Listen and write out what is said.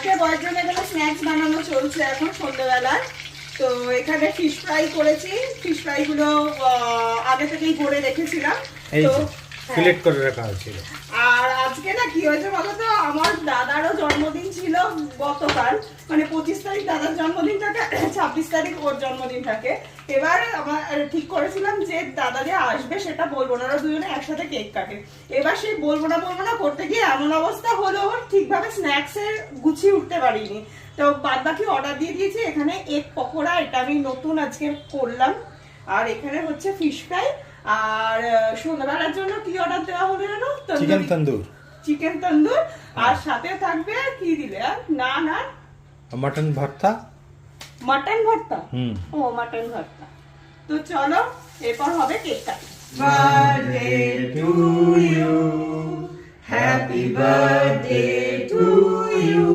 Birthday বয়ের জন্য এখানে স্ন্যাক্স বানানো চলছে এখন সন্ধ্যেবেলায়। তো এখানে ফিশ ফ্রাই করেছি, ফিশ ফ্রাই গুলো আগে থেকেই করে রেখেছিলাম, তো ফিলেট করে রাখা হয়েছিল। আর আজকে না কি হয়েছে বলতো, আমার দাদারও জন্মদিন ছিল গতকাল, মানে 25 তারিখ দাদার জন্মদিন থাকে, 26 তারিখ ওর জন্মদিন থাকে। এবার আমার ঠিক করেছিলাম যে দাদা যে আসবে সেটা বলবো না, ওরা দুজনে একসাথে কেক কাটে। এবার সেই বলবো না করতে গিয়ে এমন অবস্থা হলো, ওর ঠিকভাবে স্ন্যাক্স এর গুছিয়ে উঠতে পারিনি। তো বাদ বাকি অর্ডার দিয়ে দিয়েছি। এখানে এগ পকোড়া, এটা আমি নতুন আজকে করলাম, আর এখানে হচ্ছে ফিশ ফ্রাই। আর সন্ধ্যাবেলার জন্য কি অর্ডার দেওয়া হলো জানো? চিকেন তন্দুর। চিকেন তন্দুর, আর সাথে থাকবে কি দিলে, নান আর মটন ভর্তা। মটন ভর্তা। ও মটন ভর্তা। তো চলো এরপর হবে কেক কাটা। Birthday to you, happy birthday to you.